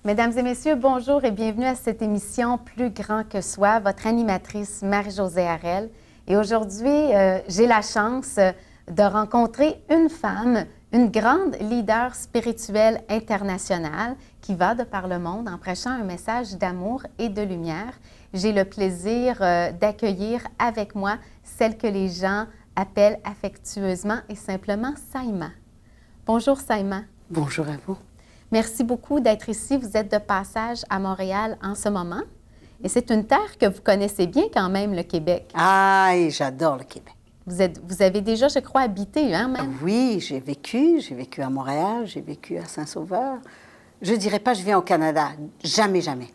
Mesdames et messieurs, bonjour et bienvenue à cette émission Plus grand que soi, votre animatrice Marie-Josée Harel. Et aujourd'hui, j'ai la chance de rencontrer une femme, une grande leader spirituelle internationale qui va de par le monde en prêchant un message d'amour et de lumière. J'ai le plaisir d'accueillir avec moi celle que les gens appellent affectueusement et simplement Saïma. Bonjour Saïma. Bonjour à vous. Merci beaucoup d'être ici. Vous êtes de passage à Montréal en ce moment. Et c'est une terre que vous connaissez bien quand même, le Québec. Ah, et j'adore le Québec. Vous avez déjà, je crois, habité, hein, même? Oui, j'ai vécu à Montréal, j'ai vécu à Saint-Sauveur. Je ne dirais pas je viens au Canada, jamais, jamais.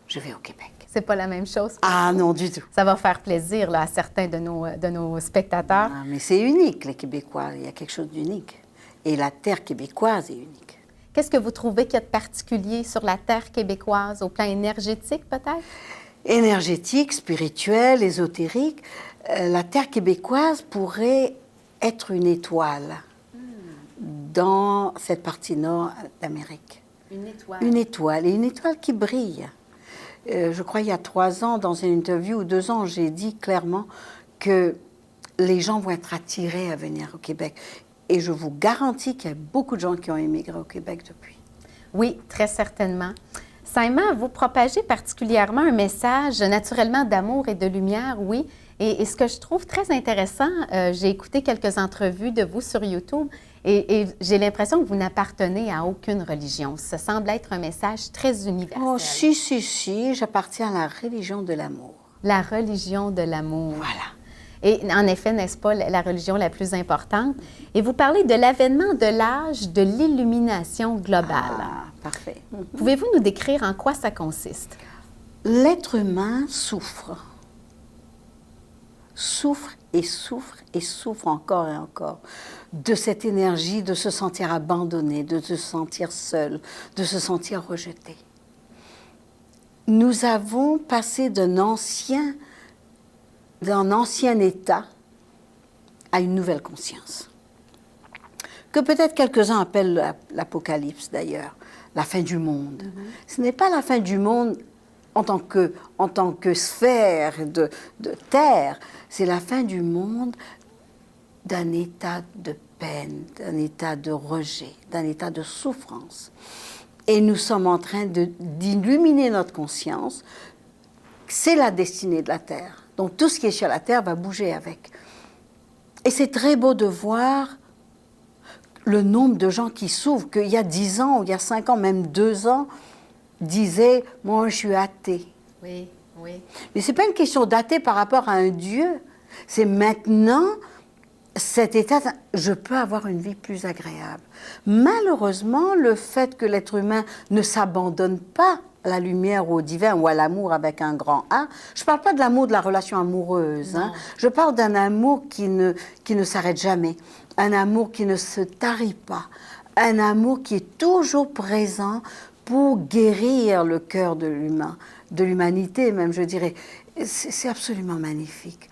Je vais au Québec. C'est pas la même chose? Ah non, du tout. Ça va faire plaisir là, à certains de nos spectateurs. Ah, mais c'est unique, les Québécois. Il y a quelque chose d'unique. Et la terre québécoise est unique. Qu'est-ce que vous trouvez qu'il y a de particulier sur la terre québécoise, au plan énergétique peut-être? Énergétique, spirituel, ésotérique. La terre québécoise pourrait être une étoile dans cette partie nord d'Amérique. Une étoile. Une étoile, et une étoile qui brille. Je crois il y a 3 ans, dans une interview, ou 2 ans, j'ai dit clairement que les gens vont être attirés à venir au Québec. Et je vous garantis qu'il y a beaucoup de gens qui ont immigré au Québec depuis. Oui, très certainement. Saïma, vous propagez particulièrement un message naturellement d'amour et de lumière, oui. Et ce que je trouve très intéressant, j'ai écouté quelques entrevues de vous sur YouTube et j'ai l'impression que vous n'appartenez à aucune religion. Ça semble être un message très universel. Oh, si, j'appartiens à la religion de l'amour. La religion de l'amour. Voilà. Et en effet, n'est-ce pas, la religion la plus importante? Et vous parlez de l'avènement de l'âge de l'illumination globale. Ah, parfait. Pouvez-vous nous décrire en quoi ça consiste? L'être humain souffre. Souffre et souffre et souffre encore et encore de cette énergie de se sentir abandonné, de se sentir seul, de se sentir rejeté. Nous avons passé d'un ancien état à une nouvelle conscience, que peut-être quelques-uns appellent l'apocalypse d'ailleurs, la fin du monde. Ce n'est pas la fin du monde en tant que sphère de terre, c'est la fin du monde d'un état de peine, d'un état de rejet, d'un état de souffrance. Et nous sommes en train d'illuminer notre conscience. C'est la destinée de la Terre. Donc tout ce qui est sur la Terre va bouger avec. Et c'est très beau de voir le nombre de gens qui souffrent, qu'il y a 10 ans, ou il y a 5 ans, même 2 ans, disaient « moi je suis athée ». Oui, oui. Mais ce n'est pas une question d'athée par rapport à un Dieu. C'est maintenant cet état, je peux avoir une vie plus agréable. Malheureusement, le fait que l'être humain ne s'abandonne pas à la lumière, au divin ou à l'amour avec un grand A. Je ne parle pas de l'amour de la relation amoureuse. Hein. Je parle d'un amour qui ne s'arrête jamais. Un amour qui ne se tarit pas. Un amour qui est toujours présent pour guérir le cœur de l'humain, de l'humanité même, je dirais. C'est absolument magnifique.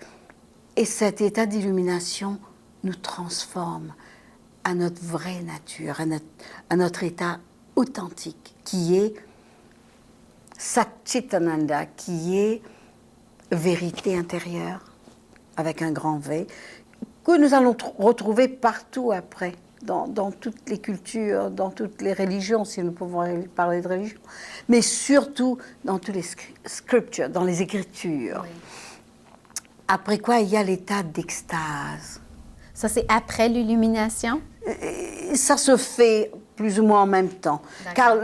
Et cet état d'illumination nous transforme à notre vraie nature, à notre état authentique, qui est Satchitananda, qui est vérité intérieure, avec un grand V, que nous allons retrouver partout après, dans toutes les cultures, dans toutes les religions, si nous pouvons parler de religion, mais surtout dans toutes les scriptures, dans les Écritures. Oui. Après quoi, il y a l'état d'extase. Ça, c'est après l'illumination? Ça se fait plus ou moins en même temps. Car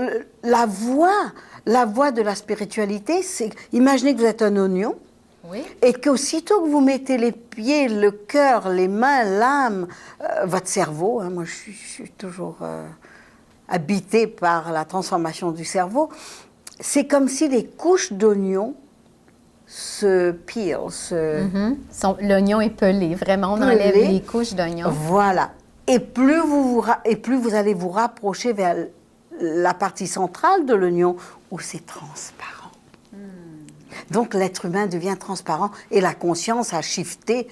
la voie de la spiritualité, c'est... Imaginez que vous êtes un oignon, oui. Et qu'aussitôt que vous mettez les pieds, le cœur, les mains, l'âme, votre cerveau, hein, moi je suis toujours habitée par la transformation du cerveau, c'est comme si les couches d'oignon se peel. L'oignon est pelé, vraiment, on enlève les couches d'oignon. Voilà. Et plus vous allez vous rapprocher vers la partie centrale de l'oignon, où c'est transparent. Donc l'être humain devient transparent et la conscience a shifté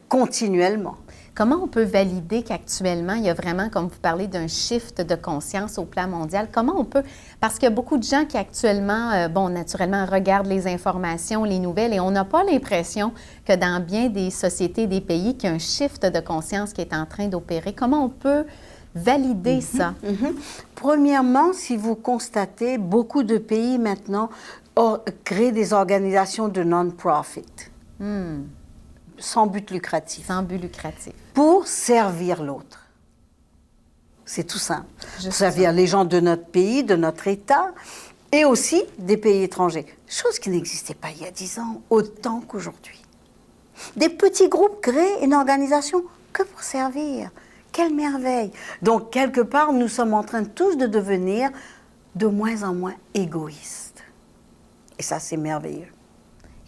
continuellement. Comment on peut valider qu'actuellement, il y a vraiment, comme vous parlez, d'un shift de conscience au plan mondial? Comment on peut... Parce qu'il y a beaucoup de gens qui actuellement, naturellement, regardent les informations, les nouvelles, et on n'a pas l'impression que dans bien des sociétés, des pays, qu'il y a un shift de conscience qui est en train d'opérer. Comment on peut valider ça? Premièrement, si vous constatez, beaucoup de pays maintenant créent des organisations de non-profit. Sans but lucratif. Sans but lucratif. Pour servir l'autre. C'est tout simple. Pour servir les gens de notre pays, de notre État, et aussi des pays étrangers. Chose qui n'existait pas il y a 10 ans, autant qu'aujourd'hui. Des petits groupes créent une organisation que pour servir. Quelle merveille! Donc, quelque part, nous sommes en train tous de devenir de moins en moins égoïstes. Et ça, c'est merveilleux.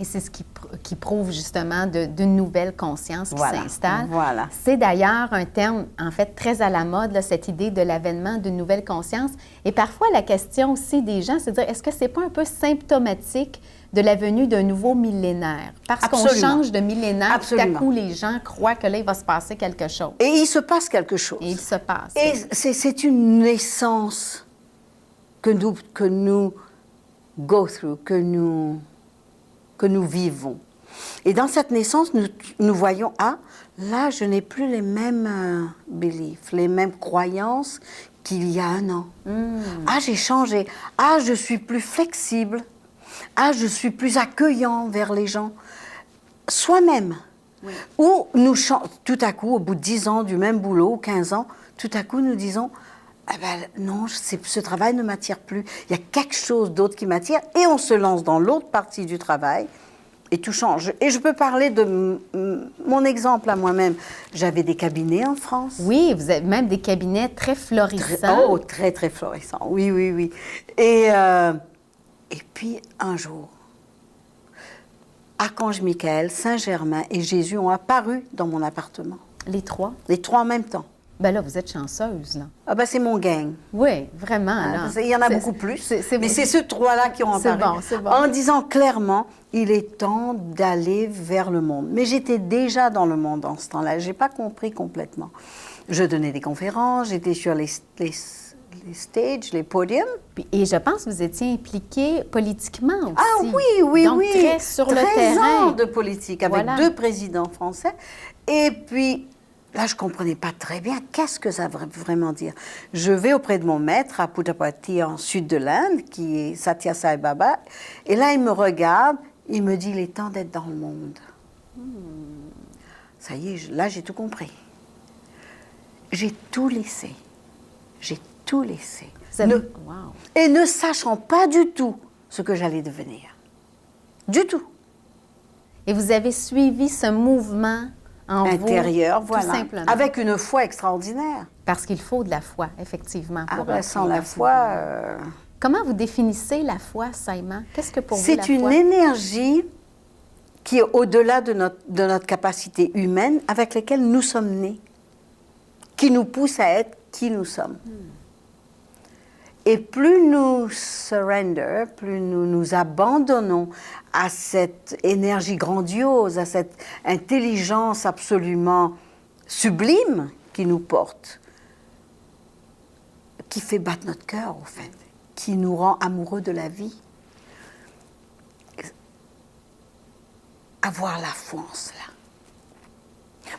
Et c'est ce qui prouve justement d'une nouvelle conscience qui s'installe. Voilà. C'est d'ailleurs un terme, en fait, très à la mode, là, cette idée de l'avènement d'une nouvelle conscience. Et parfois, la question aussi des gens, c'est de dire, est-ce que c'est pas un peu symptomatique de la venue d'un nouveau millénaire? Parce qu'on change de millénaire, tout à coup, les gens croient que là, il va se passer quelque chose. Et il se passe quelque chose. Et il se passe. Et c'est une naissance que nous go through, que nous vivons. Et dans cette naissance, nous voyons, là, je n'ai plus les mêmes beliefs, les mêmes croyances qu'il y a un an. J'ai changé. Je suis plus flexible. Je suis plus accueillant vers les gens. Soi-même. Oui. Ou tout à coup, au bout de 10 ans du même boulot, 15 ans, tout à coup, nous disons, non, ce travail ne m'attire plus. Il y a quelque chose d'autre qui m'attire et on se lance dans l'autre partie du travail et tout change. Et je peux parler de mon exemple à moi-même. J'avais des cabinets en France. Oui, vous avez même des cabinets très florissants. Très, très florissants. Oui, oui, oui. Et puis, un jour, Archange Michael, Saint-Germain et Jésus ont apparu dans mon appartement. Les trois? Les trois en même temps. Ben là, vous êtes chanceuse, là. C'est mon gang. Oui, vraiment, là. Il y en a beaucoup plus, mais c'est ces trois-là qui ont apparu. C'est bon. En disant clairement, il est temps d'aller vers le monde. Mais j'étais déjà dans le monde en ce temps-là, je n'ai pas compris complètement. Je donnais des conférences, j'étais sur les stages, les podiums. Et je pense que vous étiez impliquée politiquement aussi. Oui. Donc, très sur le terrain. 13 ans de politique avec 2 présidents français. Et puis... là, je ne comprenais pas très bien qu'est-ce que ça veut vraiment dire. Je vais auprès de mon maître à Puttaparthi, en sud de l'Inde, qui est Satya Sai Baba. Et là, il me regarde, il me dit, il est temps d'être dans le monde. Ça y est, là, j'ai tout compris. J'ai tout laissé. J'ai tout laissé. Et ne sachant pas du tout ce que j'allais devenir. Du tout. Et vous avez suivi ce mouvement intérieur, vous, voilà, tout simplement. Avec une foi extraordinaire. Parce qu'il faut de la foi, effectivement. Sans la foi... Comment vous définissez la foi, Saïma? Qu'est-ce que pour vous, la foi? C'est une énergie qui est au-delà de notre capacité humaine, avec laquelle nous sommes nés, qui nous pousse à être qui nous sommes. Et plus nous surrender, plus nous nous abandonnons à cette énergie grandiose, à cette intelligence absolument sublime qui nous porte, qui fait battre notre cœur, au fait, qui nous rend amoureux de la vie. Avoir la foi en cela.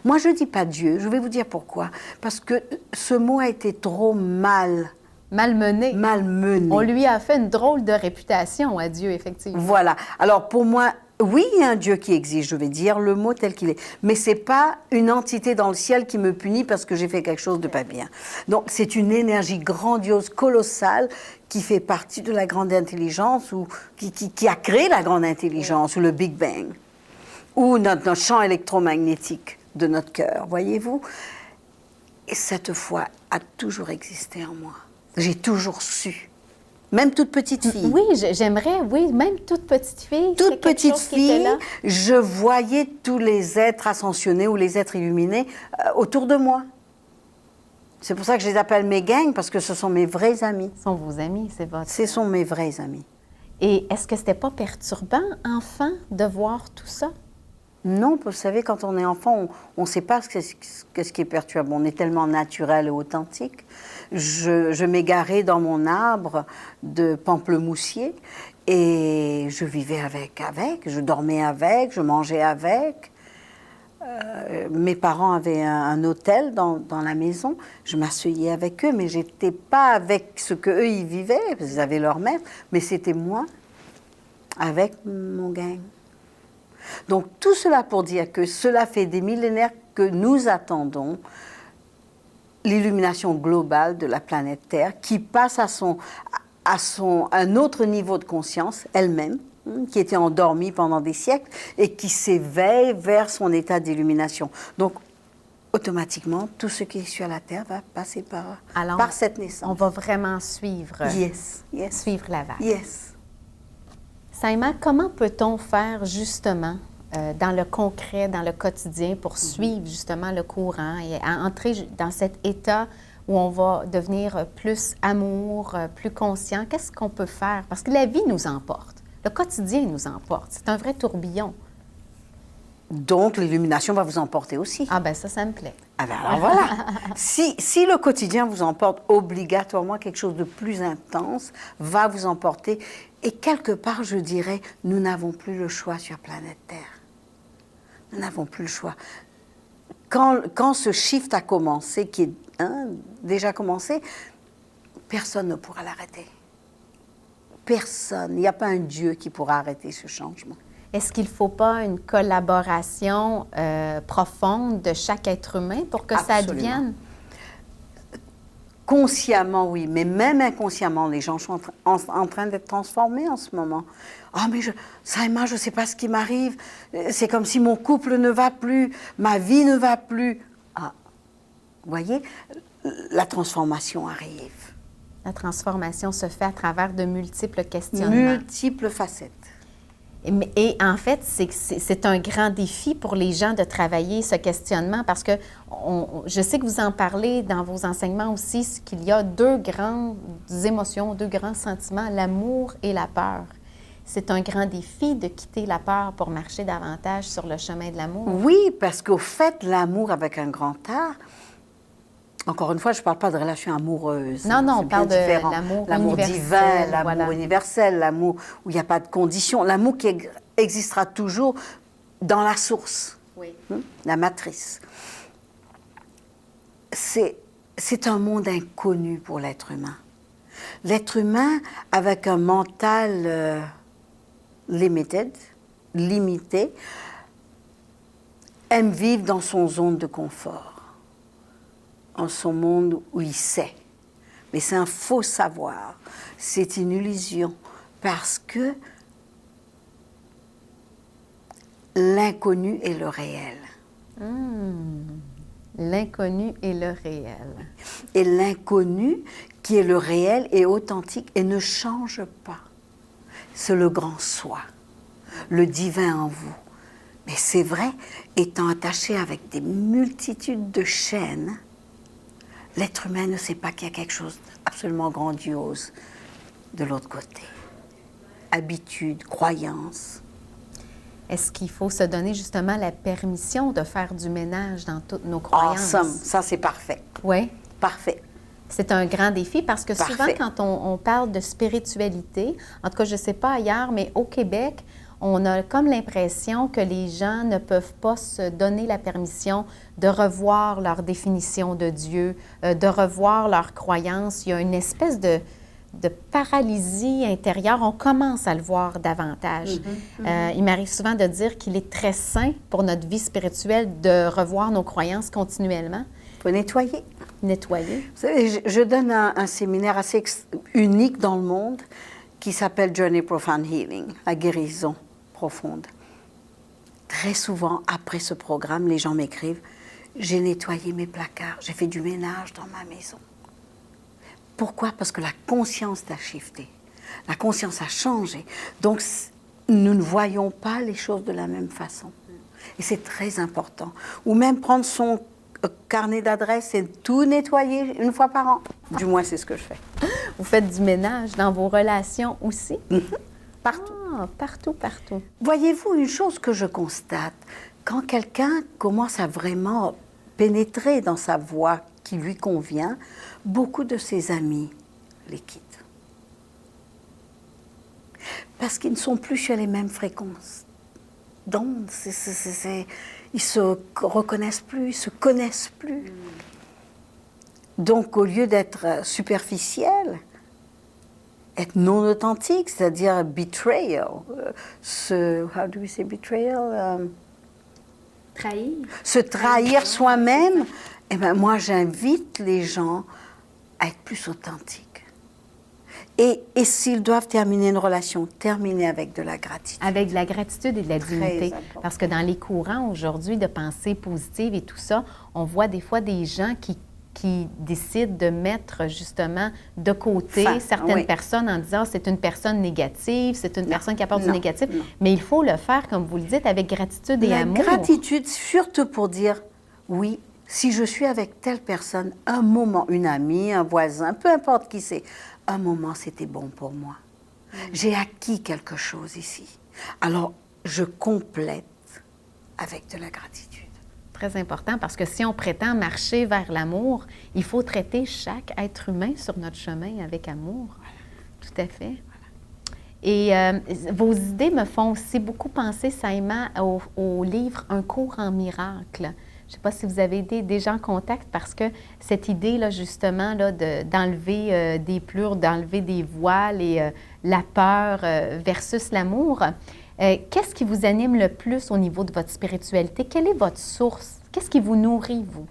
Moi, je ne dis pas Dieu, je vais vous dire pourquoi. Parce que ce mot a été trop malmené. Malmené. On lui a fait une drôle de réputation à Dieu, effectivement. Voilà. Alors, pour moi, oui, il y a un Dieu qui existe, je vais dire le mot tel qu'il est. Mais ce n'est pas une entité dans le ciel qui me punit parce que j'ai fait quelque chose de pas bien. Donc, c'est une énergie grandiose, colossale, qui fait partie de la grande intelligence, ou qui a créé la grande intelligence, ou le Big Bang, ou notre champ électromagnétique de notre cœur, voyez-vous. Et cette foi a toujours existé en moi. J'ai toujours su. Même toute petite fille. Oui, j'aimerais, même toute petite fille. Toute petite fille, je voyais tous les êtres ascensionnés ou les êtres illuminés autour de moi. C'est pour ça que je les appelle mes gangs, parce que ce sont mes vrais amis. Ce sont vos amis, c'est votre... Ce sont mes vrais amis. Et est-ce que c'était pas perturbant, enfant, de voir tout ça? Non, vous savez, quand on est enfant, on ne sait pas ce qui est perturbant. On est tellement naturel et authentique. Je m'égarais dans mon arbre de pamplemoussier et je vivais avec, je dormais avec, je mangeais avec. Mes parents avaient un hôtel dans la maison. Je m'asseyais avec eux, mais je n'étais pas avec ce qu'eux, ils vivaient, parce qu'ils avaient leur maître, mais c'était moi avec mon gang. Donc tout cela pour dire que cela fait des millénaires que nous attendons l'illumination globale de la planète Terre qui passe à un autre niveau de conscience elle-même, qui était endormie pendant des siècles et qui s'éveille vers son état d'illumination. Donc automatiquement, tout ce qui est sur la Terre va passer par cette naissance. On va vraiment suivre, suivre la vague. Yes. Saïma, comment peut-on faire justement dans le concret, dans le quotidien, pour suivre justement le courant et entrer dans cet état où on va devenir plus amour, plus conscient? Qu'est-ce qu'on peut faire? Parce que la vie nous emporte, le quotidien nous emporte. C'est un vrai tourbillon. Donc, l'illumination va vous emporter aussi. Ah ben ça me plaît. Alors voilà. Si le quotidien vous emporte, obligatoirement, quelque chose de plus intense va vous emporter. Et quelque part, je dirais, nous n'avons plus le choix sur planète Terre. Nous n'avons plus le choix. Quand ce shift a commencé, qui est déjà commencé, personne ne pourra l'arrêter. Personne. Il n'y a pas un Dieu qui pourra arrêter ce changement. Est-ce qu'il ne faut pas une collaboration profonde de chaque être humain pour que ça advienne? Consciemment, oui, mais même inconsciemment, les gens sont en train d'être transformés en ce moment. Ah, mais Saïma, je ne sais pas ce qui m'arrive. C'est comme si mon couple ne va plus, ma vie ne va plus. Ah, vous voyez, la transformation arrive. La transformation se fait à travers de multiples questionnements. Multiples facettes. Et en fait, c'est un grand défi pour les gens de travailler ce questionnement parce que je sais que vous en parlez dans vos enseignements aussi, qu'il y a deux grandes émotions, deux grands sentiments, l'amour et la peur. C'est un grand défi de quitter la peur pour marcher davantage sur le chemin de l'amour. Oui, parce qu'au fait, l'amour avec un grand A, encore une fois, je ne parle pas de relation amoureuse. Non, on parle de l'amour divin, l'amour universel, l'amour où il n'y a pas de conditions, l'amour qui existera toujours dans la source, la matrice. C'est un monde inconnu pour l'être humain. L'être humain, avec un mental limité, aime vivre dans son zone de confort. En son monde où il sait. Mais c'est un faux savoir, c'est une illusion, parce que l'inconnu est le réel. L'inconnu est le réel. Et l'inconnu, qui est le réel, est authentique et ne change pas. C'est le grand soi, le divin en vous. Mais c'est vrai, étant attaché avec des multitudes de chaînes, l'être humain ne sait pas qu'il y a quelque chose d'absolument grandiose de l'autre côté. Habitude, croyance. Est-ce qu'il faut se donner justement la permission de faire du ménage dans toutes nos croyances? Ça c'est parfait. Oui. Parfait. C'est un grand défi parce que souvent, quand on parle de spiritualité, en tout cas, je ne sais pas ailleurs, mais au Québec, on a comme l'impression que les gens ne peuvent pas se donner la permission de revoir leur définition de Dieu, de revoir leurs croyances. Il y a une espèce de paralysie intérieure. On commence à le voir davantage. Il m'arrive souvent de dire qu'il est très sain pour notre vie spirituelle de revoir nos croyances continuellement. Il faut nettoyer. Nettoyer. Vous savez, je donne un séminaire assez unique dans le monde qui s'appelle Journey Profound Healing, la guérison profonde. Très souvent, après ce programme, les gens m'écrivent « J'ai nettoyé mes placards, j'ai fait du ménage dans ma maison. » Pourquoi? Parce que la conscience a shifté. La conscience a changé. Donc, nous ne voyons pas les choses de la même façon. Et c'est très important. Ou même prendre son carnet d'adresses et tout nettoyer une fois par an. Du moins, c'est ce que je fais. Vous faites du ménage dans vos relations aussi? partout. Ah, partout, partout. Voyez-vous, une chose que je constate, quand quelqu'un commence à vraiment pénétrer dans sa voie qui lui convient, beaucoup de ses amis les quittent. Parce qu'ils ne sont plus sur les mêmes fréquences. Donc, ils se reconnaissent plus, ils se connaissent plus. Donc, au lieu d'être superficiel, être non authentique, c'est-à-dire betrayal, how do we say betrayal? Trahir. Se trahir soi-même, eh ben, moi, j'invite les gens à être plus authentiques. Et s'ils doivent terminer une relation, terminer avec de la gratitude. Avec de la gratitude et de la dignité. important. Parce que dans les courants aujourd'hui de pensée positive et tout ça, on voit des fois des gens qui décident de mettre justement de côté certaines personnes en disant c'est une personne négative, c'est une personne qui apporte du négatif. Mais il faut le faire, comme vous le dites, avec gratitude et amour. La gratitude, surtout pour dire oui, si je suis avec telle personne, un moment, une amie, un voisin, peu importe qui c'est, un moment, c'était bon pour moi. J'ai acquis quelque chose ici. Alors, je complète avec de la gratitude. Très important, parce que si on prétend marcher vers l'amour, il faut traiter chaque être humain sur notre chemin avec amour. Tout à fait. Et vos idées me font aussi beaucoup penser, Saïma, au livre « Un cours en miracle ». Je ne sais pas si vous avez des gens en contact, parce que cette idée-là, justement, là, d'enlever des pleurs, d'enlever des voiles et la peur versus l'amour, qu'est-ce qui vous anime le plus au niveau de votre spiritualité? Quelle est votre source? Qu'est-ce qui vous nourrit, vous?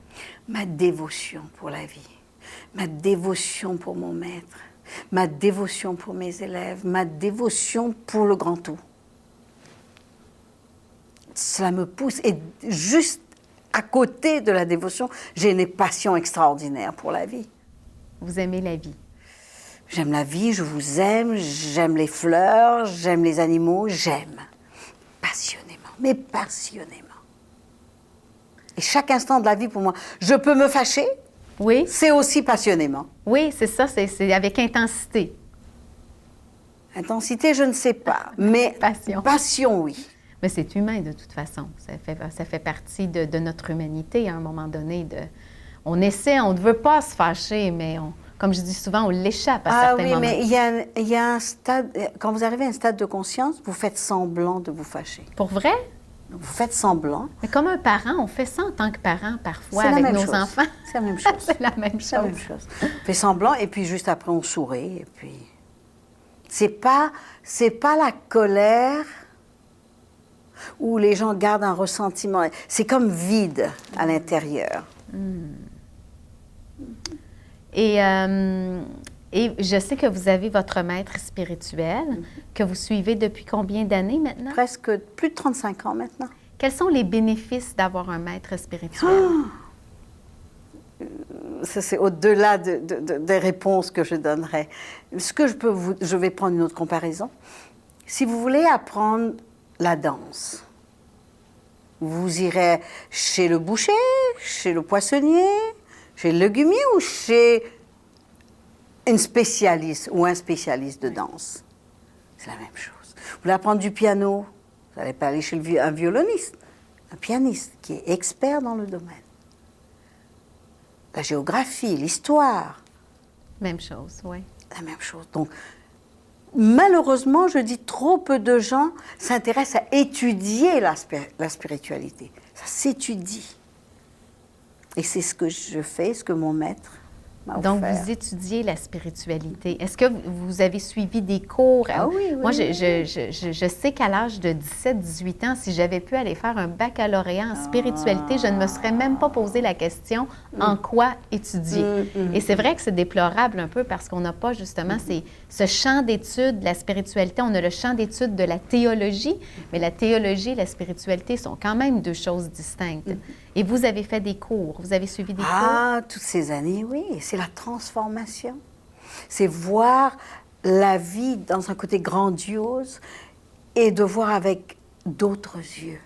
Ma dévotion pour la vie, ma dévotion pour mon maître, ma dévotion pour mes élèves, ma dévotion pour le grand tout. Cela me pousse. Et juste à côté de la dévotion, j'ai une passion extraordinaire pour la vie. Vous aimez la vie? J'aime la vie, je vous aime, j'aime les fleurs, j'aime les animaux, j'aime. Passionnément, mais passionnément. Et chaque instant de la vie pour moi, je peux me fâcher, oui. C'est aussi passionnément. Oui, c'est ça, c'est avec intensité. Intensité, je ne sais pas, mais Passion. Passion, oui. Mais c'est humain de toute façon. Ça fait partie de notre humanité à un moment donné. On essaie, on ne veut pas se fâcher, mais comme je dis souvent, on l'échappe à certains moments. Ah oui, mais il y a un stade, quand vous arrivez à un stade de conscience, vous faites semblant de vous fâcher. Pour vrai? Vous faites semblant. Mais comme un parent, on fait ça en tant que parent parfois avec nos enfants. C'est la même chose. C'est la même chose. C'est la même chose. On fait semblant et puis juste après on sourit et puis c'est pas la colère où les gens gardent un ressentiment. C'est comme vide à l'intérieur. Et je sais que vous avez votre maître spirituel que vous suivez depuis combien d'années maintenant? Presque plus de 35 ans maintenant. Quels sont les bénéfices d'avoir un maître spirituel? Ça, c'est au-delà des réponses que je donnerai. Je vais prendre une autre comparaison. Si vous voulez apprendre la danse, vous irez chez le boucher, chez le poissonnier, chez le légumier ou chez une spécialiste ou un spécialiste de danse. C'est la même chose. Vous voulez apprendre du piano, vous n'allez pas aller chez un violoniste, un pianiste qui est expert dans le domaine. La géographie, l'histoire. Même chose, oui. La même chose. Donc, malheureusement, je dis trop peu de gens s'intéressent à étudier la spiritualité. Ça s'étudie. Et c'est ce que je fais, ce que mon maître m'a offert. Donc, vous étudiez la spiritualité. Est-ce que vous avez suivi des cours? Ah oui. Moi, je sais qu'à l'âge de 17-18 ans, si j'avais pu aller faire un baccalauréat en spiritualité, je ne me serais même pas posé la question en quoi étudier. Et c'est vrai que c'est déplorable un peu parce qu'on n'a pas justement ce champ d'études de la spiritualité. On a le champ d'études de la théologie, mais la théologie et la spiritualité sont quand même deux choses distinctes. Et vous avez fait des cours, vous avez suivi des cours? Ah, toutes ces années, oui. C'est la transformation. C'est voir la vie dans un côté grandiose et de voir avec d'autres yeux.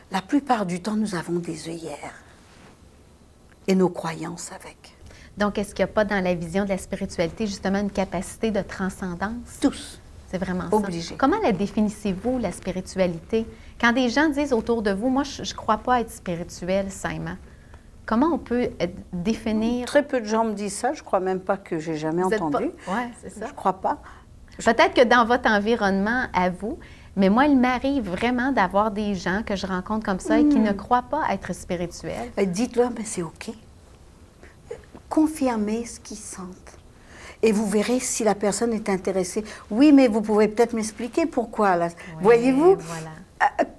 La plupart du temps, nous avons des œillères et nos croyances avec. Donc, est-ce qu'il n'y a pas dans la vision de la spiritualité justement une capacité de transcendance? Tous. C'est vraiment Obligé. ça. Comment la définissez-vous, la spiritualité? Quand des gens disent autour de vous, moi, je ne crois pas être spirituel, Saïma. Comment on peut définir... Très peu de gens me disent ça. Je ne crois même pas que j'ai jamais entendu. Oui, c'est ça. Je ne crois pas. Peut-être que dans votre environnement à vous, mais moi, il m'arrive vraiment d'avoir des gens que je rencontre comme ça et qui ne croient pas être spirituels. Dites-leur, mais c'est OK. Confirmez ce qu'ils sentent. Et vous verrez si la personne est intéressée. Oui, mais vous pouvez peut-être m'expliquer pourquoi. Là. Oui, voyez-vous? Voilà.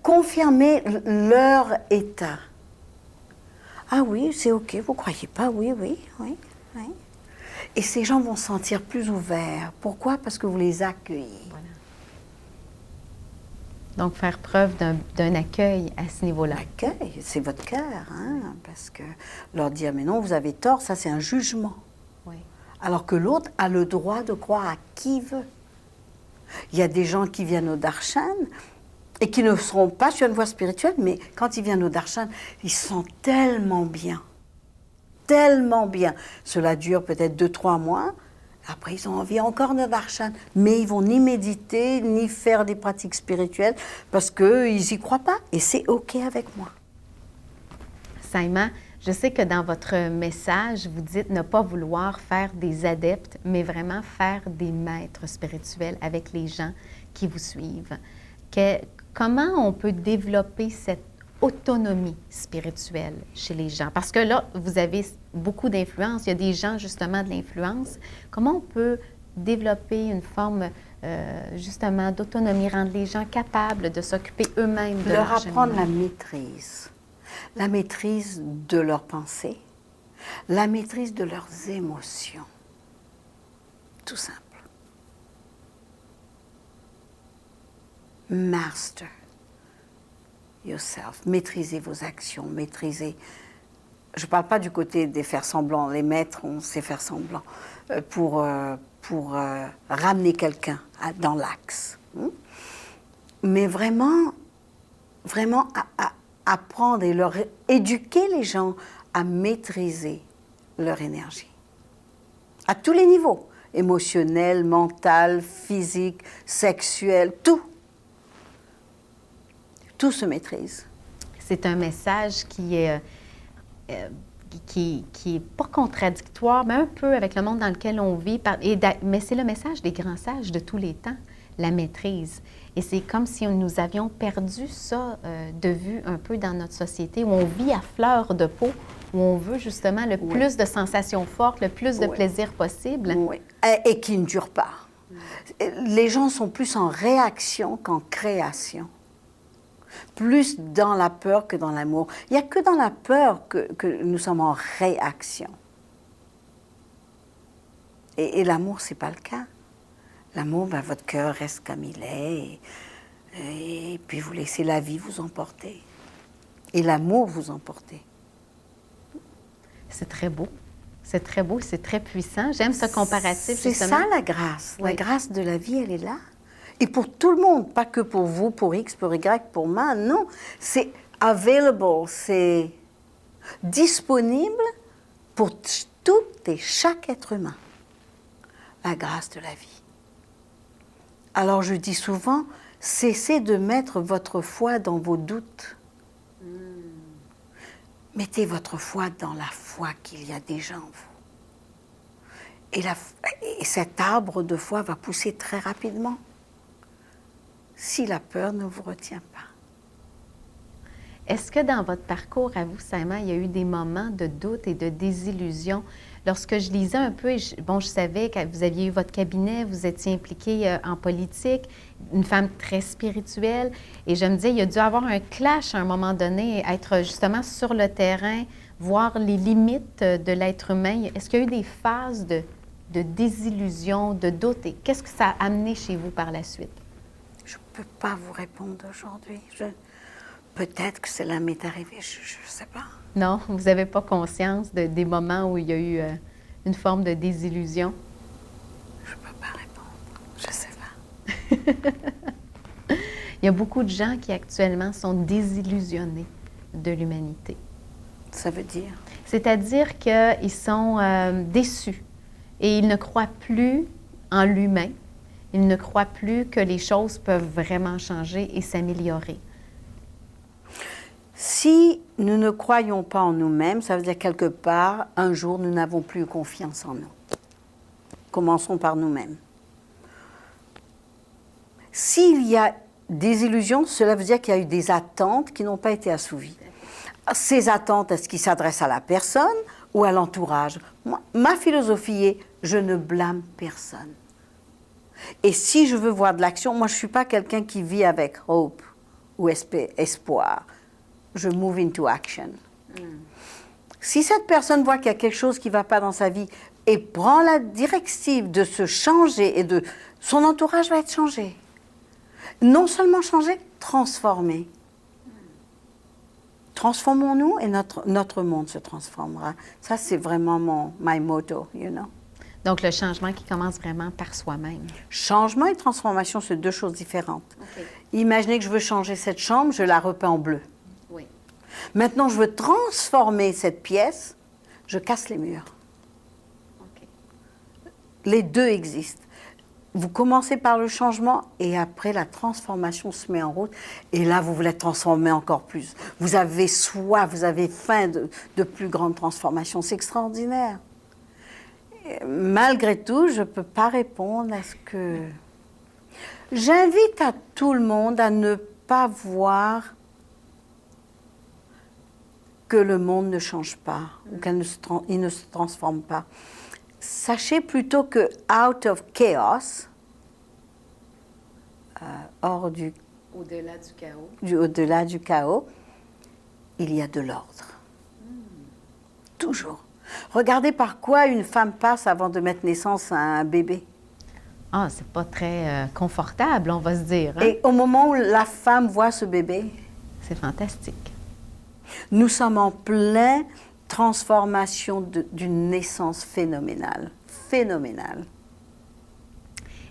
Confirmez leur état. Ah oui, c'est OK, vous croyez pas? Oui. Et ces gens vont se sentir plus ouverts. Pourquoi? Parce que vous les accueillez. Voilà. Donc, faire preuve d'un accueil à ce niveau-là. L'accueil, c'est votre cœur, hein? Parce que leur dire, mais non, vous avez tort, ça c'est un jugement. Oui. Alors que l'autre a le droit de croire à qui veut. Il y a des gens qui viennent au darshan et qui ne seront pas sur une voie spirituelle, mais quand ils viennent au darshan, ils se sentent tellement bien. Tellement bien. Cela dure peut-être 2-3 mois. Après, ils ont envie encore de darshan. Mais ils vont ni méditer, ni faire des pratiques spirituelles parce qu'ils n'y croient pas. Et c'est OK avec moi. Saïma, je sais que dans votre message, vous dites ne pas vouloir faire des adeptes, mais vraiment faire des maîtres spirituels avec les gens qui vous suivent. Comment on peut développer cette autonomie spirituelle chez les gens? Parce que là, vous avez beaucoup d'influence. Il y a des gens, justement, de l'influence. Comment on peut développer une forme, justement, d'autonomie, rendre les gens capables de s'occuper eux-mêmes de leur apprendre cheminement? la maîtrise. La maîtrise de leurs pensées, la maîtrise de leurs émotions. Tout simple. Master yourself. Maîtrisez vos actions, maîtrisez... Je ne parle pas du côté des faire semblant. Les maîtres, on sait faire semblant pour ramener quelqu'un dans l'axe. Mais vraiment apprendre et éduquer les gens à maîtriser leur énergie. À tous les niveaux. Émotionnel, mental, physique, sexuel, tout. Tout se maîtrise. C'est un message qui est pas contradictoire, mais un peu avec le monde dans lequel on vit. Mais c'est le message des grands sages de tous les temps, la maîtrise. Et c'est comme si nous avions perdu ça de vue un peu dans notre société, où on vit à fleur de peau, où on veut justement le plus de sensations fortes, le plus de plaisir possible. Oui. Et qui ne dure pas. Les gens sont plus en réaction qu'en création. Plus dans la peur que dans l'amour. Il n'y a que dans la peur que nous sommes en réaction. Et l'amour, ce n'est pas le cas. L'amour, votre cœur reste comme il est. Et puis vous laissez la vie vous emporter. Et l'amour vous emporter. C'est très beau. C'est très beau, c'est très puissant. J'aime ce comparatif, c'est justement. C'est ça la grâce. Oui. La grâce de la vie, elle est là. Et pour tout le monde, pas que pour vous, pour X, pour Y, pour moi, non. C'est available, c'est disponible pour tout et chaque être humain. La grâce de la vie. Alors je dis souvent, cessez de mettre votre foi dans vos doutes. Mettez votre foi dans la foi qu'il y a déjà en vous. Et cet arbre de foi va pousser très rapidement. Si la peur ne vous retient pas. Est-ce que dans votre parcours à vous, Saïma, il y a eu des moments de doute et de désillusion? Lorsque je lisais un peu, je savais que vous aviez eu votre cabinet, vous étiez impliquée en politique, une femme très spirituelle, et je me disais, il y a dû avoir un clash à un moment donné, être justement sur le terrain, voir les limites de l'être humain. Est-ce qu'il y a eu des phases de désillusion, de doute, et qu'est-ce que ça a amené chez vous par la suite? Je ne peux pas vous répondre aujourd'hui. Peut-être que cela m'est arrivé, je ne sais pas. Non, vous n'avez pas conscience des moments où il y a eu une forme de désillusion? Je ne peux pas répondre, je ne sais pas. Il y a beaucoup de gens qui actuellement sont désillusionnés de l'humanité. Ça veut dire? C'est-à-dire qu'ils sont déçus et ils ne croient plus en l'humain. ils ne croient plus que les choses peuvent vraiment changer et s'améliorer. Si nous ne croyons pas en nous-mêmes, ça veut dire quelque part, un jour, nous n'avons plus confiance en nous. Commençons par nous-mêmes. S'il y a des illusions, cela veut dire qu'il y a eu des attentes qui n'ont pas été assouvies. Ces attentes, est-ce qu'ils s'adressent à la personne ou à l'entourage? Ma philosophie est, je ne blâme personne. Et si je veux voir de l'action, moi je ne suis pas quelqu'un qui vit avec hope ou espoir. Je move into action. Si cette personne voit qu'il y a quelque chose qui ne va pas dans sa vie et prend la directive de se changer et de son entourage va être changé. Non seulement changer, transformer. Transformons-nous et notre monde se transformera. Ça, c'est vraiment my motto, you know. Donc, le changement qui commence vraiment par soi-même. Changement et transformation, c'est deux choses différentes. Okay. Imaginez que je veux changer cette chambre, je la repeins en bleu. Oui. Maintenant, je veux transformer cette pièce, je casse les murs. Okay. Les deux existent. Vous commencez par le changement et après la transformation se met en route. Et là, vous voulez transformer encore plus. Vous avez soif, vous avez faim de plus grandes transformations. C'est extraordinaire. Et malgré tout, je ne peux pas répondre à ce que... J'invite à tout le monde à ne pas voir que le monde ne change pas ou qu'il ne se transforme pas. Sachez plutôt que out of chaos, au-delà du chaos, au-delà du chaos, il y a de l'ordre. Toujours. Regardez par quoi une femme passe avant de mettre naissance à un bébé. Ah, c'est pas très confortable, on va se dire. Hein? Et au moment où la femme voit ce bébé, c'est fantastique. Nous sommes en pleine transformation d'une naissance phénoménale. Phénoménale.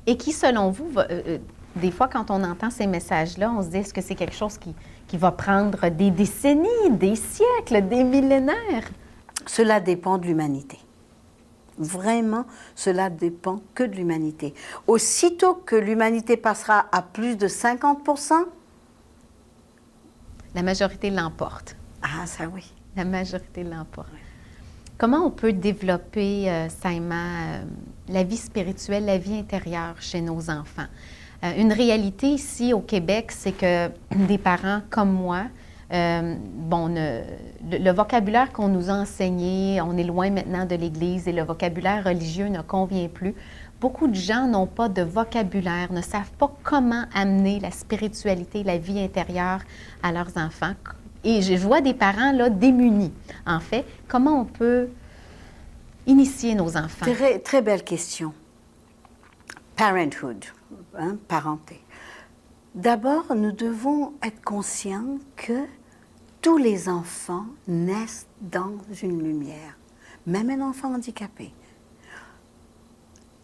Et qui, selon vous, des fois, quand on entend ces messages-là, on se dit, est-ce que c'est quelque chose qui va prendre des décennies, des siècles, des millénaires? Cela dépend de l'humanité. Vraiment, cela dépend que de l'humanité. Aussitôt que l'humanité passera à plus de 50%, la majorité l'emporte. Ah, ça oui. La majorité l'emporte. Comment on peut développer, Saïma, la vie spirituelle, la vie intérieure chez nos enfants? Une réalité ici au Québec, c'est que des parents comme moi, le vocabulaire qu'on nous a enseigné, on est loin maintenant de l'Église et le vocabulaire religieux ne convient plus. Beaucoup de gens n'ont pas de vocabulaire, ne savent pas comment amener la spiritualité, la vie intérieure à leurs enfants. Et je vois des parents là, démunis. En fait, comment on peut initier nos enfants? Très, très belle question. Parenthood, parenté. D'abord, nous devons être conscients que tous les enfants naissent dans une lumière, même un enfant handicapé.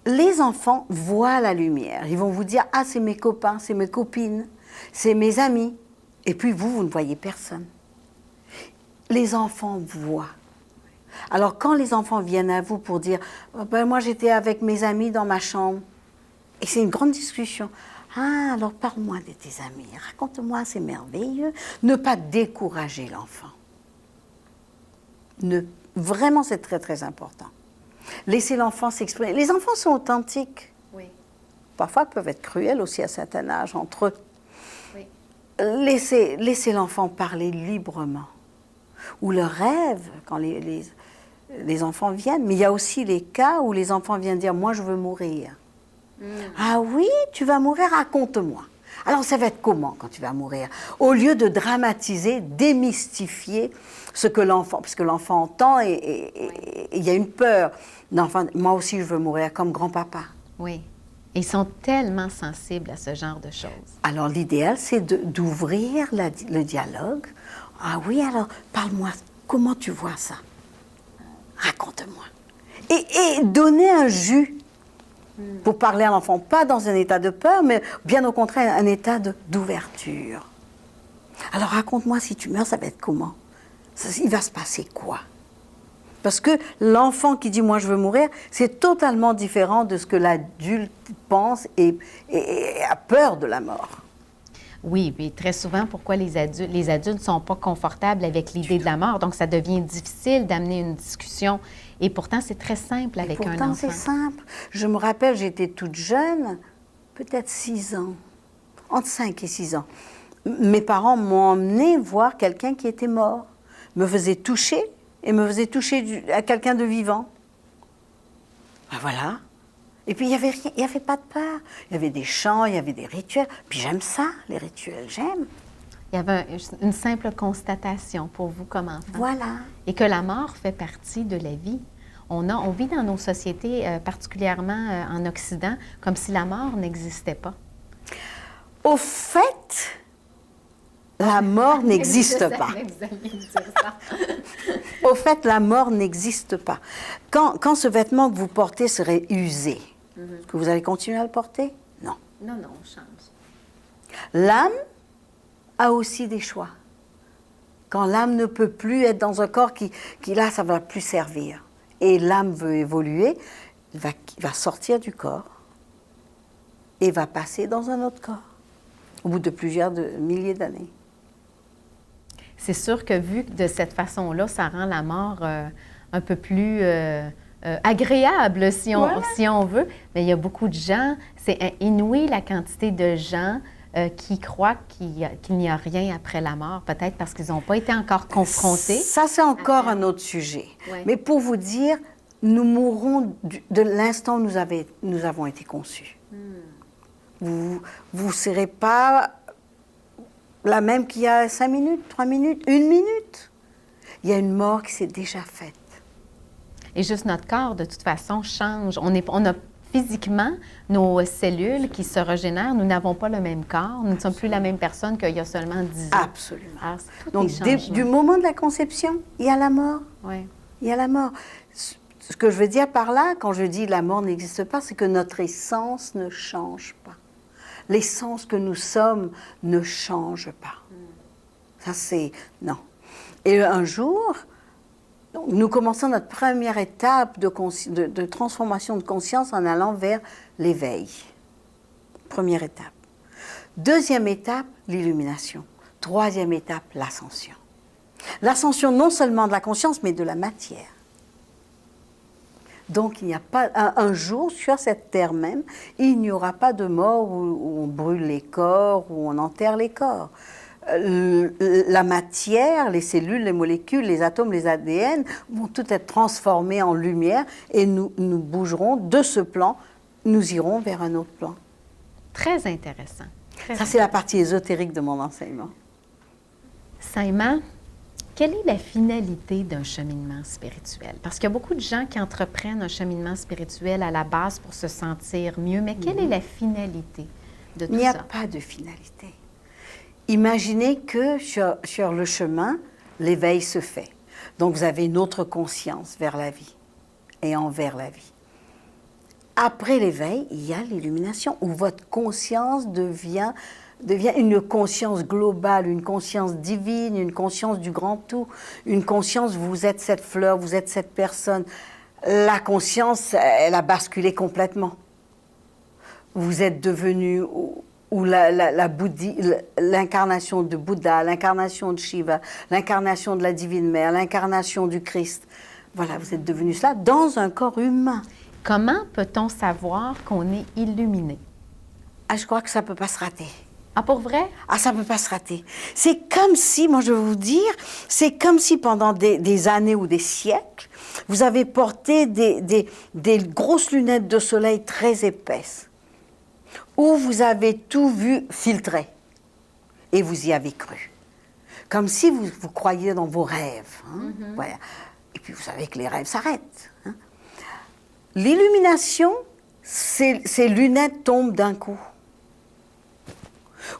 Les enfants voient la lumière. Ils vont vous dire « Ah, c'est mes copains, c'est mes copines, c'est mes amis. » Et puis vous ne voyez personne. Les enfants voient. Alors quand les enfants viennent à vous pour dire oh, « Moi, j'étais avec mes amis dans ma chambre. » Et c'est une grande discussion. « Ah, alors parle-moi de tes amis. Raconte-moi, c'est merveilleux. » Ne pas décourager l'enfant. Vraiment, c'est très, très important. Laissez l'enfant s'exprimer. Les enfants sont authentiques. Oui. Parfois, ils peuvent être cruels aussi à un certain âge entre eux. Oui. Laissez l'enfant parler librement. Ou le rêve, quand les enfants viennent. Mais il y a aussi les cas où les enfants viennent dire « Moi, je veux mourir. » Ah oui, tu vas mourir, raconte-moi. Alors, ça va être comment quand tu vas mourir? Au lieu de dramatiser, démystifier ce que l'enfant... Parce que l'enfant entend et il y a une peur. Moi aussi, je veux mourir comme grand-papa. Oui. Ils sont tellement sensibles à ce genre de choses. Alors, l'idéal, c'est d'ouvrir le dialogue. Ah oui, alors, parle-moi, comment tu vois ça? Raconte-moi. Et donner un jus pour parler à l'enfant, pas dans un état de peur, mais bien au contraire, un état d'ouverture. Alors, raconte-moi, si tu meurs, ça va être comment? Il va se passer quoi? Parce que l'enfant qui dit « moi je veux mourir », c'est totalement différent de ce que l'adulte pense et a peur de la mort. Oui, puis très souvent, pourquoi les adultes ne sont pas confortables avec l'idée de la mort. Donc, ça devient difficile d'amener une discussion. Et pourtant, c'est très simple avec un enfant. Pourtant, c'est simple. Je me rappelle, j'étais toute jeune, peut-être 6 ans, entre 5 et 6 ans. Mes parents m'ont emmenée voir quelqu'un qui était mort, me faisait toucher et me faisait toucher à quelqu'un de vivant. Ben voilà. Et puis, il n'y avait pas de peur. Il y avait des chants, il y avait des rituels. Puis j'aime ça, les rituels, j'aime. Il y avait une simple constatation pour vous comme enfant. Voilà. Et que la mort fait partie de la vie. On vit dans nos sociétés, particulièrement en Occident, comme si la mort n'existait pas. Au fait, la mort n'existe pas. Au fait, la mort n'existe pas. Quand ce vêtement que vous portez serait usé, est-ce que vous allez continuer à le porter? Non. Non, non, on change. L'âme a aussi des choix. Quand l'âme ne peut plus être dans un corps qui là, ça ne va plus servir, et l'âme veut évoluer, il va sortir du corps et va passer dans un autre corps, au bout de plusieurs milliers d'années. C'est sûr que vu de cette façon-là, ça rend la mort un peu plus agréable, si on veut. Mais il y a beaucoup de gens, c'est inouï la quantité de gens qui croient qu'il n'y a rien après la mort, peut-être parce qu'ils n'ont pas été encore confrontés. Ça, c'est encore un autre sujet. Ouais. Mais pour vous dire, nous mourrons de l'instant où nous avons été conçus. Vous ne serez pas la même qu'il y a 5 minutes, 3 minutes, 1 minute. Il y a une mort qui s'est déjà faite. Et juste notre corps, de toute façon, change. On a physiquement nos cellules qui se régénèrent. Nous n'avons pas le même corps. Nous ne sommes plus la même personne qu'il y a seulement 10 ans. Absolument. Alors, donc, du moment de la conception, il y a la mort. Oui. Il y a la mort. Ce que je veux dire par là, quand je dis la mort n'existe pas, c'est que notre essence ne change pas. L'essence que nous sommes ne change pas. Ça, c'est... Non. Et un jour, nous commençons notre première étape de transformation de conscience en allant vers l'éveil. Première étape. Deuxième étape, l'illumination. Troisième étape, l'ascension. L'ascension non seulement de la conscience, mais de la matière. Donc, il n'y a pas un jour sur cette terre même, il n'y aura pas de mort où on brûle les corps, où on enterre les corps. La matière, les cellules, les molécules, les atomes, les ADN vont tout être transformés en lumière et nous bougerons de ce plan, nous irons vers un autre plan. Très intéressant. Ça, c'est la partie ésotérique de mon enseignement. Saïma, quelle est la finalité d'un cheminement spirituel? Parce qu'il y a beaucoup de gens qui entreprennent un cheminement spirituel à la base pour se sentir mieux, mais quelle est la finalité de tout ça? Il n'y a pas de finalité. Imaginez que sur le chemin, l'éveil se fait. Donc vous avez une autre conscience vers la vie et envers la vie. Après l'éveil, il y a l'illumination où votre conscience devient une conscience globale, une conscience divine, une conscience du grand tout, une conscience, vous êtes cette fleur, vous êtes cette personne. La conscience, elle a basculé complètement. Vous êtes devenu l'incarnation de Bouddha, l'incarnation de Shiva, l'incarnation de la Divine Mère, l'incarnation du Christ. Voilà, vous êtes devenu cela dans un corps humain. Comment peut-on savoir qu'on est illuminé? Ah, je crois que ça ne peut pas se rater. Ah, pour vrai? Ah, ça ne peut pas se rater. C'est comme si, moi je vais vous dire, c'est comme si pendant des années ou des siècles, vous avez porté des grosses lunettes de soleil très épaisses, où vous avez tout vu filtré, et vous y avez cru. Comme si vous croyiez dans vos rêves. Hein? Voilà. Et puis vous savez que les rêves s'arrêtent. Hein? L'illumination, ces lunettes tombent d'un coup.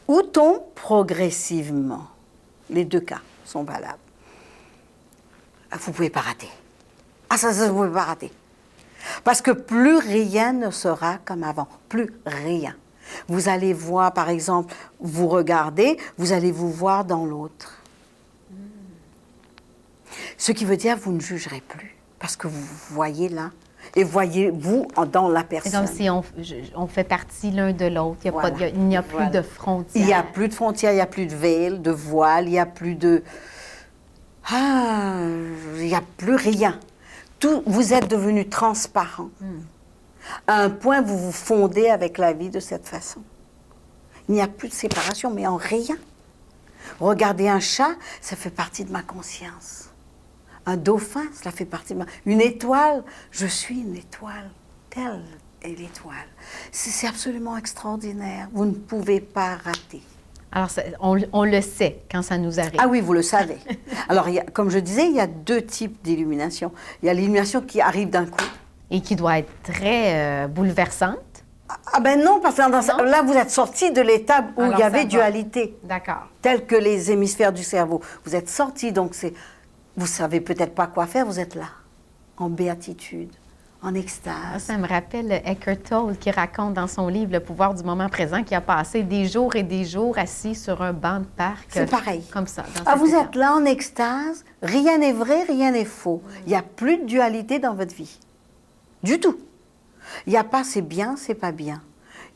Ou tombent progressivement. Les deux cas sont valables. Vous ne pouvez pas rater. Ah, ça, vous ne pouvez pas rater. Parce que plus rien ne sera comme avant. Plus rien. Vous allez voir, par exemple, vous regardez, vous allez vous voir dans l'autre. Ce qui veut dire que vous ne jugerez plus. parce que vous voyez là, et voyez-vous dans la C'est personne. comme si on fait partie l'un de l'autre. Il n'y a plus Voilà. de frontières. Il n'y a plus de frontières, il n'y a plus de veil, de voile, il n'y a plus de... Ah, il n'y a plus rien. Tout, vous êtes devenu transparent. À un point, vous vous fondez avec la vie de cette façon. Il n'y a plus de séparation, mais en rien. Regardez un chat, ça fait partie de ma conscience. Un dauphin, cela fait partie de ma... Une étoile, je suis une étoile. Telle est l'étoile. C'est absolument extraordinaire. Vous ne pouvez pas rater. Alors, on le sait quand ça nous arrive. Ah oui, vous le savez. Alors, comme je disais, il y a deux types d'illumination. Il y a l'illumination qui arrive d'un coup. Et qui doit être très bouleversante. Ah ben non, parce que là, vous êtes sorti de l'état où Alors, il y avait ça va. dualité. D'accord. Tels que les hémisphères du cerveau. Vous êtes sorti, donc vous savez peut-être pas quoi faire, vous êtes là, en béatitude, en extase. Ça me rappelle Eckhart Tolle qui raconte dans son livre Le pouvoir du moment présent qu'il a passé des jours et des jours assis sur un banc de parc. C'est pareil. Comme ça. Vous êtes là en extase, rien n'est vrai, rien n'est faux. Il n'y a plus de dualité dans votre vie. Du tout. Il n'y a pas c'est bien, c'est pas bien.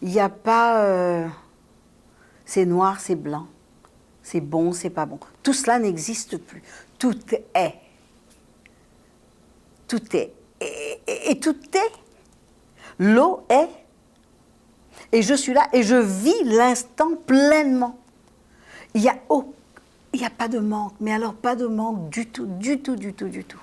Il n'y a pas c'est noir, c'est blanc. C'est bon, c'est pas bon. Tout cela n'existe plus. Tout est. Tout est. Et tout est. L'eau est. Et je suis là et je vis l'instant pleinement. Il n'y a pas de manque. Mais alors, pas de manque du tout, du tout, du tout, du tout.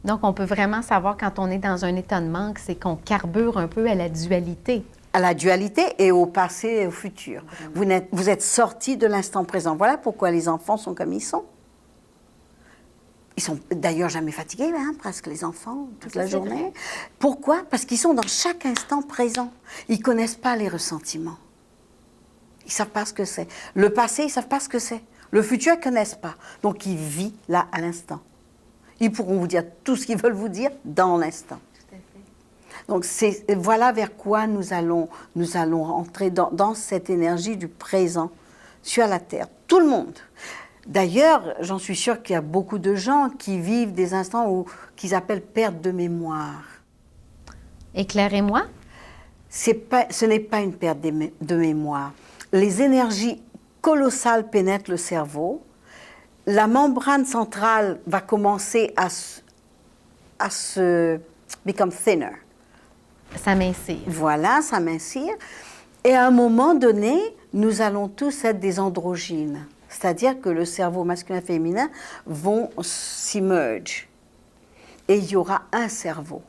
Donc, on peut vraiment savoir quand on est dans un état de manque, c'est qu'on carbure un peu à la dualité. À la dualité et au passé et au futur. Vous êtes sorti de l'instant présent. Voilà pourquoi les enfants sont comme ils sont. Ils sont d'ailleurs jamais fatigués, hein, presque les enfants, toute la journée. Vrai. Pourquoi? Parce qu'ils sont dans chaque instant présent. Ils ne connaissent pas les ressentiments. Ils ne savent pas ce que c'est. Le passé, ils ne savent pas ce que c'est. Le futur, ils ne connaissent pas. Donc, ils vivent là, à l'instant. Ils pourront vous dire tout ce qu'ils veulent vous dire dans l'instant. Donc, voilà vers quoi nous allons entrer dans cette énergie du présent sur la Terre. Tout le monde. D'ailleurs, j'en suis sûre qu'il y a beaucoup de gens qui vivent des instants qu'ils appellent perte de mémoire. Éclairez-moi. Ce n'est pas une perte de mémoire. Les énergies colossales pénètrent le cerveau. La membrane centrale va commencer à se become thinner. S'amincir. Voilà, s'amincir. Et à un moment donné, nous allons tous être des androgynes. C'est-à-dire que le cerveau masculin et féminin vont s'immerger. Et il y aura un cerveau.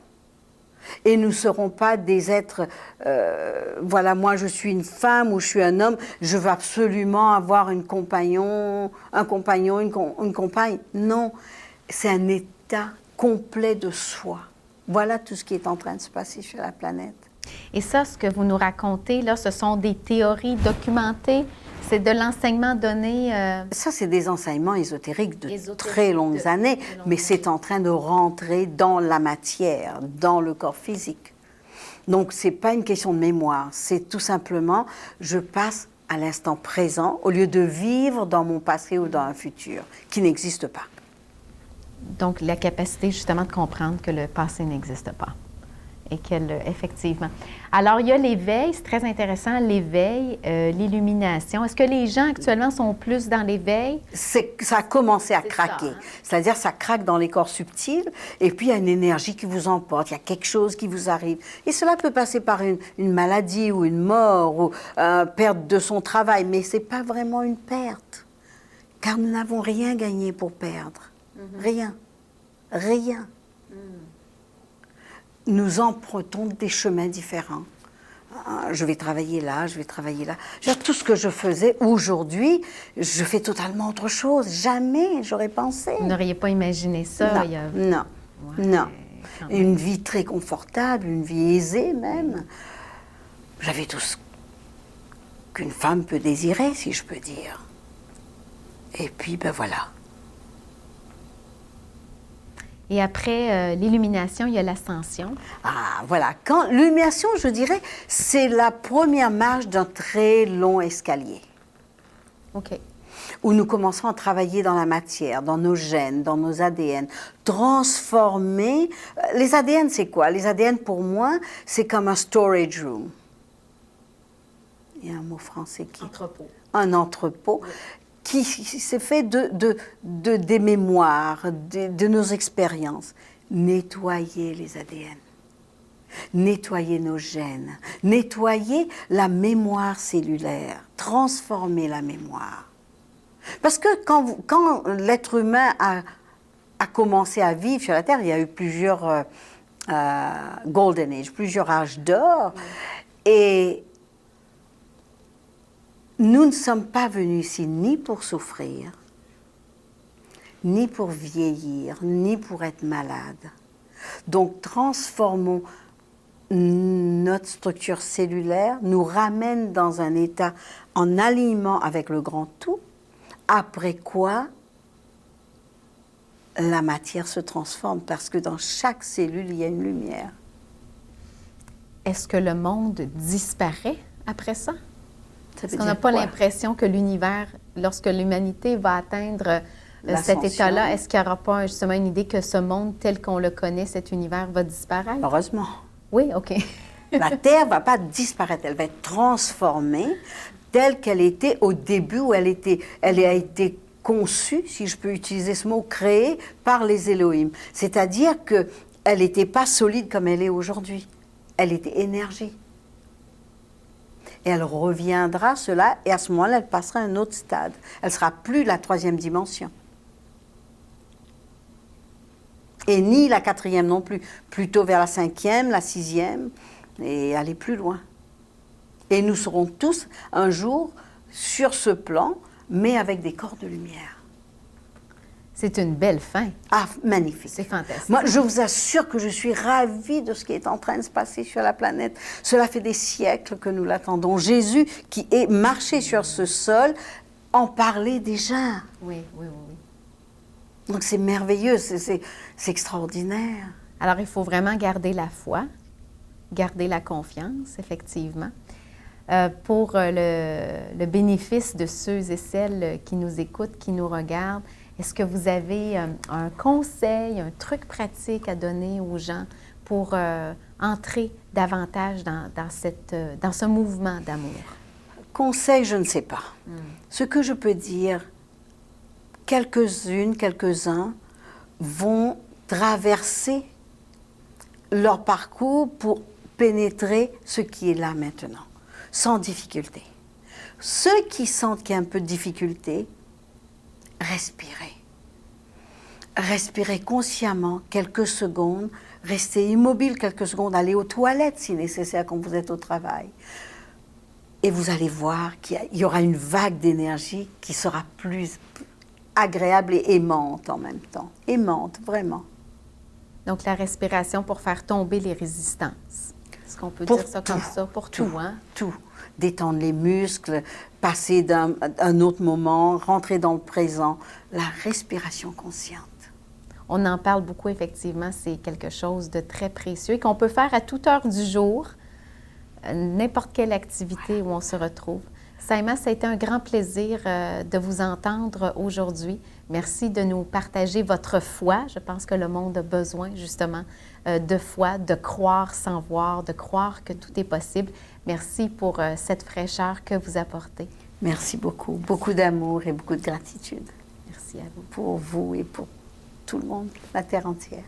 Et nous ne serons pas des êtres, voilà, moi je suis une femme ou je suis un homme, je veux absolument avoir un compagnon, une compagne. Non, c'est un état complet de soi. Voilà tout ce qui est en train de se passer sur la planète. Et ça, ce que vous nous racontez, là, ce sont des théories documentées. C'est de l'enseignement donné... Ça, c'est des enseignements ésotériques de très longues années, mais c'est en train de rentrer dans la matière, dans le corps physique. Donc, ce n'est pas une question de mémoire, c'est tout simplement, je passe à l'instant présent au lieu de vivre dans mon passé ou dans un futur qui n'existe pas. Donc, la capacité justement de comprendre que le passé n'existe pas. Et effectivement. Alors, il y a l'éveil, c'est très intéressant, l'éveil, l'illumination. Est-ce que les gens actuellement sont plus dans l'éveil? Ça a commencé à craquer. Ça, hein? C'est-à-dire, ça craque dans les corps subtils, et puis il y a une énergie qui vous emporte, il y a quelque chose qui vous arrive. Et cela peut passer par une maladie ou une mort ou perte de son travail, mais ce n'est pas vraiment une perte, car nous n'avons rien gagné pour perdre. Rien. Rien. Nous empruntons des chemins différents. Je vais travailler là, je vais travailler là. Tout ce que je faisais aujourd'hui, je fais totalement autre chose. Jamais j'aurais pensé. Vous n'auriez pas imaginé ça? Non. Ouais, non. Une vie très confortable, une vie aisée même. J'avais tout ce qu'une femme peut désirer, si je peux dire. Et puis, ben voilà. Et après l'illumination, il y a l'ascension. Ah, voilà. L'illumination, je dirais, c'est la première marche d'un très long escalier. OK. où nous commençons à travailler dans la matière, dans nos gènes, dans nos ADN, transformer. Les ADN, c'est quoi? Les ADN, pour moi, c'est comme un storage room. Il y a un mot français qui... Entrepôt. Un entrepôt. Oui. Qui s'est fait des mémoires, de nos expériences. Nettoyer les ADN, nettoyer nos gènes, nettoyer la mémoire cellulaire, transformer la mémoire. Parce que quand l'être humain a commencé à vivre sur la Terre, il y a eu plusieurs Golden Age, plusieurs âges d'or, et nous ne sommes pas venus ici ni pour souffrir, ni pour vieillir, ni pour être malade. Donc transformons notre structure cellulaire, nous ramène dans un état en alignement avec le grand tout, après quoi la matière se transforme, parce que dans chaque cellule, il y a une lumière. Est-ce que le monde disparaît après ça? Est-ce qu'on n'a pas l'impression que l'univers, lorsque l'humanité va atteindre cet état-là, est-ce qu'il n'y aura pas justement une idée que ce monde tel qu'on le connaît, cet univers, va disparaître? Heureusement. Oui, OK. La Terre ne va pas disparaître, elle va être transformée telle qu'elle était au début où elle a été conçue, si je peux utiliser ce mot, créée par les Elohim. C'est-à-dire qu'elle n'était pas solide comme elle est aujourd'hui. Elle était énergie. Et elle reviendra, cela, et à ce moment-là, elle passera à un autre stade. Elle ne sera plus la 3e dimension. Et ni la 4e non plus. Plutôt vers la 5e, la 6e, et aller plus loin. Et nous serons tous, un jour, sur ce plan, mais avec des corps de lumière. C'est une belle fin. Ah, magnifique. C'est fantastique. Moi, je vous assure que je suis ravie de ce qui est en train de se passer sur la planète. Cela fait des siècles que nous l'attendons. Jésus, qui est marché sur ce sol, en parlait déjà. Oui, oui, oui, oui. Donc c'est merveilleux, c'est extraordinaire. Alors, il faut vraiment garder la foi, garder la confiance, effectivement. Pour le bénéfice de ceux et celles qui nous écoutent, qui nous regardent, est-ce que vous avez un conseil, un truc pratique à donner aux gens pour entrer davantage dans ce mouvement d'amour? Conseil, je ne sais pas. Ce que je peux dire, quelques-unes, quelques-uns vont traverser leur parcours pour pénétrer ce qui est là maintenant, sans difficulté. Ceux qui sentent qu'il y a un peu de difficulté, respirez. Respirez consciemment quelques secondes, restez immobile quelques secondes, allez aux toilettes si nécessaire quand vous êtes au travail. Et vous allez voir qu'il y aura une vague d'énergie qui sera plus agréable et aimante en même temps. Aimante, vraiment. Donc, la respiration pour faire tomber les résistances. Est-ce qu'on peut dire ça comme ça? Pour tout, hein? Tout. Détendre les muscles, passer d'un autre moment, rentrer dans le présent. La respiration consciente. On en parle beaucoup, effectivement. C'est quelque chose de très précieux et qu'on peut faire à toute heure du jour, n'importe quelle activité où on se retrouve. Saïma, ça a été un grand plaisir de vous entendre aujourd'hui. Merci de nous partager votre foi. Je pense que le monde a besoin justement de foi, de croire sans voir, de croire que tout est possible. Merci pour cette fraîcheur que vous apportez. Merci beaucoup. Beaucoup d'amour et beaucoup de gratitude. Merci à vous. Pour vous et pour tout le monde, la terre entière.